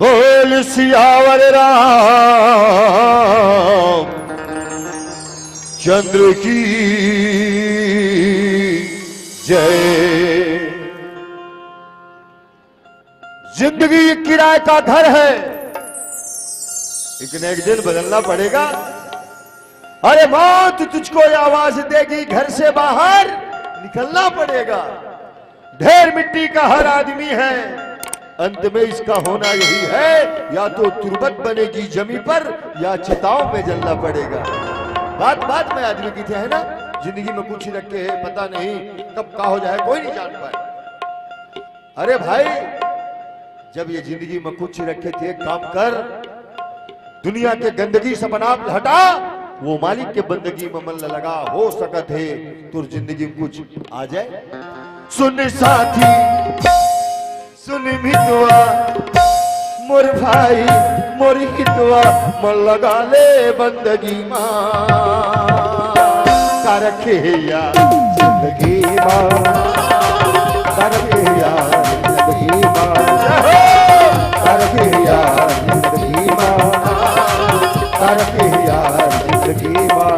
बोल सियावर राम चंद्र की जय। जिंदगी एक किराए का घर है, एक न एक दिन बदलना पड़ेगा। अरे मौत तुझको ये आवाज देगी, घर से बाहर निकलना पड़ेगा। ढेर मिट्टी का हर आदमी है, अंत में इसका होना यही है, या तो तुरबत बनेगी जमी पर या चिताओं पे जलना पड़ेगा। बात बात में आदमी की थे है ना, जिंदगी में कुछ रखे है, पता नहीं कब का हो जाए कोई नहीं जान पाए। अरे भाई जब ये जिंदगी में कुछ रखे थे, काम कर, दुनिया के गंदगी से बना हटा, वो मालिक के बंदगी में मन लगा, हो सकत है तुर जिंदगी में कुछ आ जाए। सुन साथी सुन मितवा मोर भाई मोर हितवा, मन लगा ले बंदगी मां, करखे या जिंदगी मां, करखे या जिंदगी मां, करखे या जिंदगी मां, करखे या जिंदगी मां।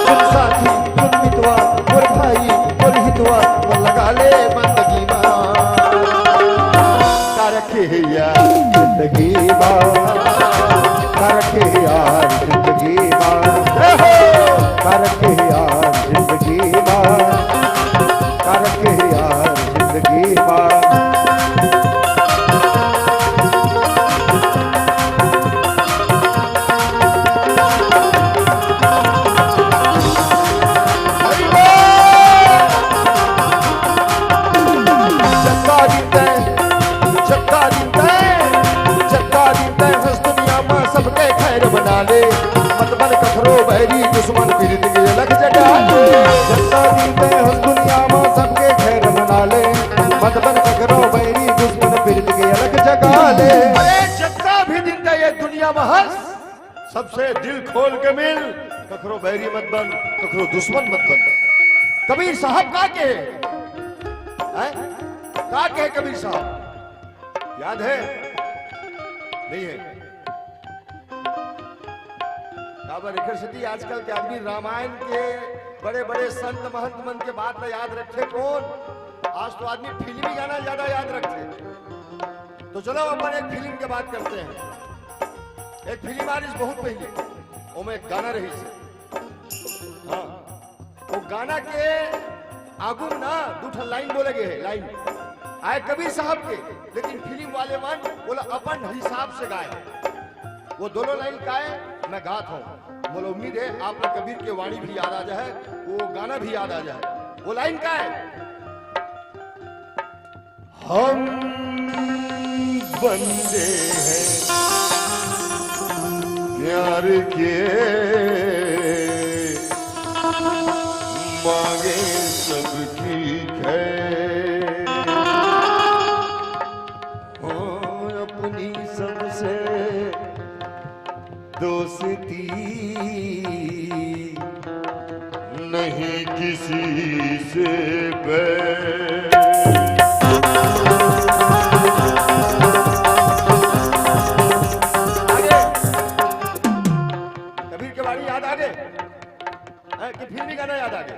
सुन साथी सुन मितवा मोर भाई मोर हितवा, मन लगा ले बंदगी मां, करखे या जिंदगी मां, करखे या जिंदगी मां, करखे या जिंदगी मां, करखे या जिंदगी मां। मत बन कखरो बैरी दुश्मन पीड़ित के अलग जगा ले, जनता दीते हंस दुनिया में सबके खैर मना ले, मत बन कखरो बैरी दुश्मन पीड़ित के अलग जगा ले। अरे जनता भी दिन ये दुनिया में हंस, सबसे दिल खोल के मिल, कखरो बैरी मत बन कखरो दुश्मन मत बन। कबीर साहब का के कबीर साहब याद है नहीं है? आजकल के आदमी रामायण के बड़े बड़े संत महंत मन के बात न याद रखे कौन, आज तो आदमी फिल्मी गाना ज्यादा याद रखे। तो चलो अपन एक फिल्म के बात करते हैं। एक फिल्म आ रही बहुत पहले, वो में एक गाना रही से, हाँ वो गाना के आगू ना दूठा लाइन बोले गए है, लाइन आए कबीर साहब के, लेकिन फिल्म वाले मन बोला अपन हिसाब से गाए। वो दोनों लाइन का है, मैं गाता हूँ, बोलो उम्मीद है आप लोग कबीर के वाणी भी याद आ जाए, वो गाना भी याद आ जाए। वो लाइन का है, हम बंदे हैं प्यार के, मांगे सब ठीक है, अपनी सबसे दोस्ती नहीं किसी से बैर। आगे कबीर के वाणी याद आगे कि फिल्मी गाना याद आगे?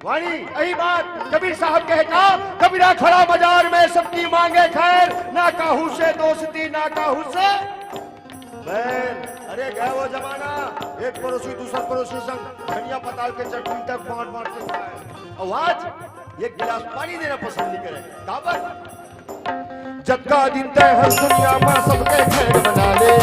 वाणी यही बात कबीर साहब कहे का, कबीरा खड़ा बाजार में सबकी मांगे खैर, ना काहू से दोस्ती ना काहू से बैर। अरे गया वो जमाना, एक पड़ोसी दूसरा पड़ोसी संग धनिया पताल के चटनी तक बांट बांट के खाए, और आज एक गिलास पानी देना पसंद नहीं करे। काबर जक्का दिन तय हर दुनिया में सबके खैर बना ले,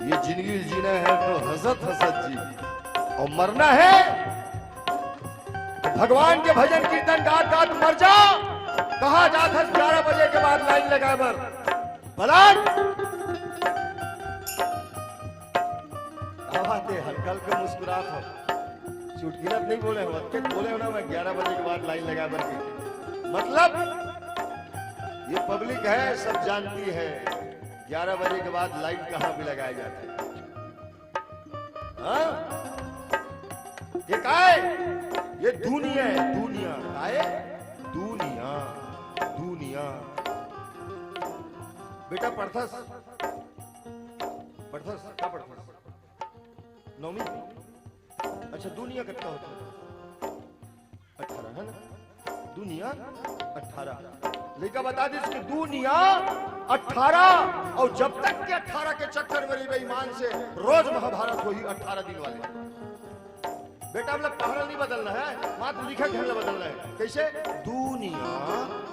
ये जिंदगी जीना है तो हंसत हंसत जी, और मरना है तो भगवान के भजन कीर्तन गात गात मर जा। कहा जात 11 बजे के बाद लाइन लगाए बर बलाट आवाते हल्कल के मुस्कुरात हो, चुटकिलत नहीं बोले हो, अच्छे बोले हो ना मैं 11 बजे के बाद लाइन लगाए बर की मतलब ये पब्लिक है, सब जानती है 11 बजे के बाद लाइन कहां भी लगाया जाता है। हाँ? ये क्या है? ये दुनिया है, दुनिया क्या है? दुनिया दुनिया। बेटा पढ़थस क्या पढ़थस? नौवीं। अच्छा दुनिया कितना होता है? 18 है ना? दुनिया 18। लेकिन बता दी इसकी दुनिया 18, और जब तक के 18 के चक्कर में बेईमान से रोज महाभारत हो ही 18 दिन वाले। बेटा मतलब पहाड़ा नहीं बदलना है, मात्र लिखा ढंग बदलना है। कैसे? दुनिया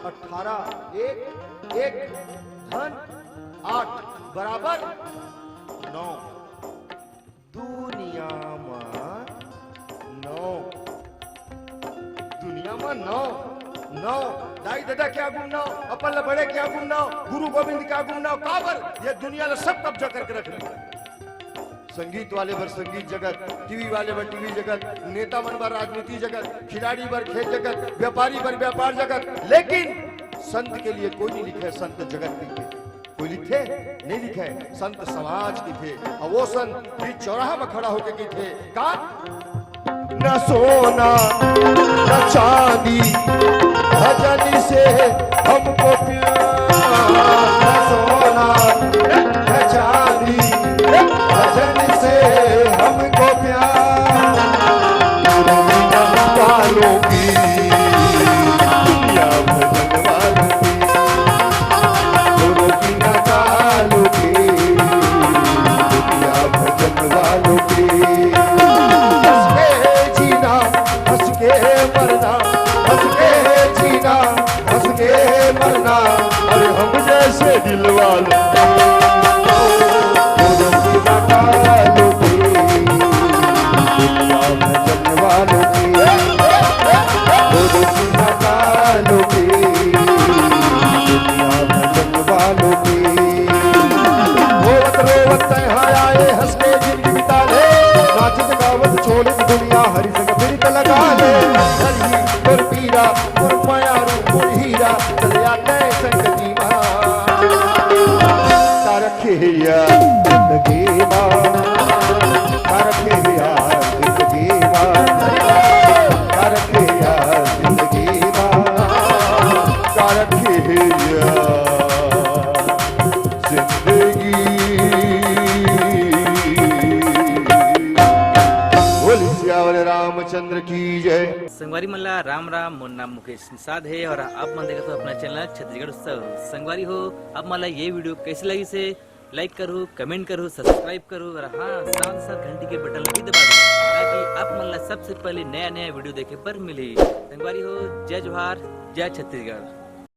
18 एक धन 8 बराबर 9। दुनिया में 9, दुनिया में 9 दाई दादा क्या गुण नाव, अपन बड़े क्या गुण नाव, गुरु गोविंद क्या गुण नाव, काबर ये दुनिया ने सब कब्जा करके रख लिया। संगीत वाले पर संगीत जगत, टीवी वाले पर टीवी जगत, नेता मन पर राजनीति जगत, खिलाड़ी पर खेल जगत, व्यापारी पर व्यापार जगत। लेकिन संत के लिए कोई नहीं लिखे, संत जगत लिखे। कोई लिखे नहीं लिखे, संत समाज की थे। और वो संत बीच चौराहा में खड़ा होकर की थे का न सोना न चांदी भजन से हमको प्यार, न सोना न चांदी भजन से हमको प्यार। वालों की दुनिया भजन वालों की, गुरु की नकालों की दुनिया भजन वालों की। हंस के जीना हंस के मरना, हंस के जीना हंस के मरना, अरे हम जैसे दिल वालों छोड़ दुनिया हरी जगह फिर लगा ले। हरी गुर पीरा गुर मायारू गुर हीरा चले आते संगति मां, रखे जिंदगी मां, रखे जिंदगी मां, रखे जिंदगी मां, रखे जिंदगी। रामचंद्र की जय। संगवारी मल्ला राम राम, मोर नाम मुकेश निषाद है और आप मन देखा तो अपना चैनल छत्तीसगढ़ उत्सव। संगवारी हो अब मला ये वीडियो कैसी लगी से लाइक करो, कमेंट करो, सब्सक्राइब करो और हाँ साथ साथ घंटी के बटन भी दबा दो ताकि आप मला सबसे पहले नया वीडियो देखे पर मिले। संगवारी हो जय जोहार, जय छत्तीसगढ़।